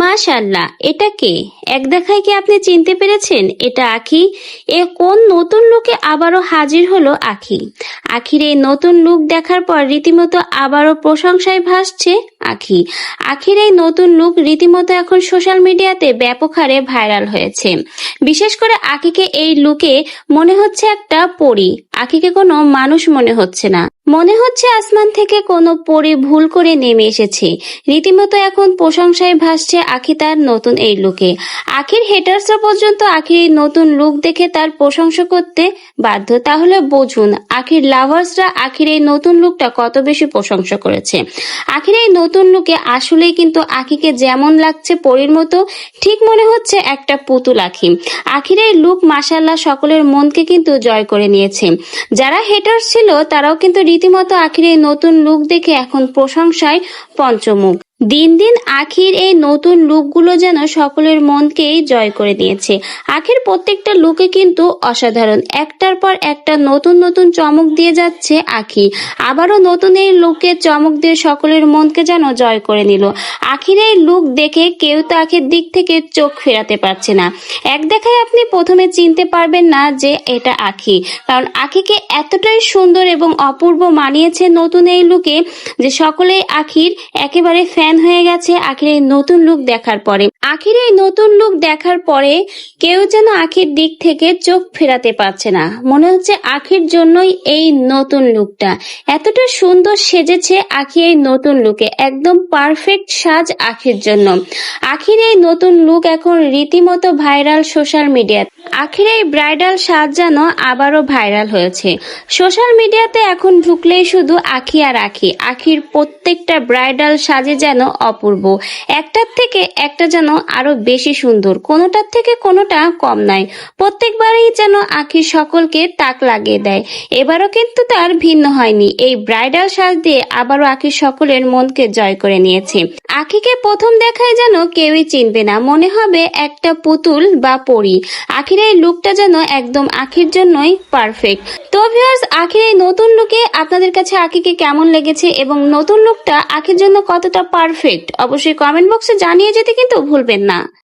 মাশাআল্লাহ, এটা কে? এক দেখায় কি আপনি চিনতে পেরেছেন এটা আখি? এ কোন নতুন লুকে আবারও হাজির হলো আখি? আখির এই নতুন লুক দেখার পর রীতিমতো আবারও প্রশংসায় ভাসছে আখি। আখির এই নতুন লুক রীতিমতো এখন সোশ্যাল মিডিয়াতে ব্যাপক হারে ভাইরাল হয়েছে। বিশেষ করে আখিকে এই লুকে মনে হচ্ছে একটা পরী। আখিকে কোনো মানুষ মনে হচ্ছে না, মনে হচ্ছে আসমান থেকে কোনো পরী ভুল করে নেমে এসেছে। রীতিমতো এখন প্রশংসায় ভাসছে আখি তার নতুন এই লুকে। আখির হেটার্সরা পর্যন্ত আখির এই নতুন লুক দেখে তার প্রশংসা করতে বাধ্য। তাহলে বুঝুন আখির লাভার্সরা আখির এই নতুন লুকটা কত বেশি প্রশংসা করেছে। আখির এই নতুন লুকে আসলেই কিন্তু আখিকে যেমন লাগছে পরীর মতো, ঠিক মনে হচ্ছে একটা পুতুল আখি। আখির এই লুক মাশাআল্লাহ সকলের মনকে কিন্তু জয় করে নিয়েছে। যারা হেটার্স ছিল তারাও কিন্তু রীতিমতো আখির এই নতুন লুক দেখে এখন প্রশংসায় পঞ্চমুখ। দিন দিন আখির এই নতুন লুকগুলো যেন সকলের মনকেই জয় করে নিয়েছে। আখির প্রত্যেকটা লুকে কিন্তু অসাধারণ, একটার পর একটা নতুন নতুন চমক দিয়ে যাচ্ছে আখি। আবারও নতুন এই লুকে চমক দিয়ে সকলের মনকে যেন জয় করে নিল। আখির এই লুক দেখে কেউ তো আখির দিক থেকে চোখ ফেরাতে পারছে না। এক দেখায় আপনি প্রথমে চিনতে পারবেন না যে এটা আখি, কারণ আখিকে এতটাই সুন্দর এবং অপূর্ব মানিয়েছে নতুন এই লুকে যে সকলেই আখির একেবারে ফ্যান হয়ে গেছে আখির এই নতুন লুক দেখার পরে। আখির এই নতুন লুক দেখার পরে কেউ যেন আখির দিক থেকে চোখ ফেরাতে পারছে না। মনে হচ্ছে আখির জন্যই এই নতুন লুকটা। এতটা সুন্দর সেজেছে আখি এই নতুন লুকে, একদম পারফেক্ট সাজ আখির জন্য। আখির এই নতুন লুক এখন রীতিমতো ভাইরাল সোশ্যাল মিডিয়াতে। আখির এই ব্রাইডাল সাজ যেন আবারও ভাইরাল হয়েছে সোশ্যাল মিডিয়াতে। এখন ঢুকলেই শুধু আখি আর আখি। আখির প্রত্যেকটা ব্রাইডাল সাজে যেন অপূর্ব, একটার থেকে একটা যেন আরো বেশি সুন্দর, কোনোটার থেকে কোনোটা কম নয়। প্রত্যেকবারই যেন আখি সকলকে তাক লাগিয়ে দেয়। এবারও কিন্তু তার ভিন্ন হয়নি, এই ব্রাইডাল সাজ দিয়ে আবারও আখি সকলের মনকে জয় করে নিয়েছে। আখিকে প্রথম দেখায় যেন কেউই চিনবে না, মনে হবে একটা পুতুল বা পরী। আখির এই লুকটা যেন একদম আখির জন্যই পারফেক্ট। তো ভিউয়ার্স, আখির এই নতুন লুকে আপনাদের কাছে আখিকে কেমন লেগেছে এবং নতুন লুকটা আখির জন্য কতটা পারফেক্ট অবশ্যই কমেন্ট বক্সে জানিয়ে যেতে কিন্তু ভুলবেন না।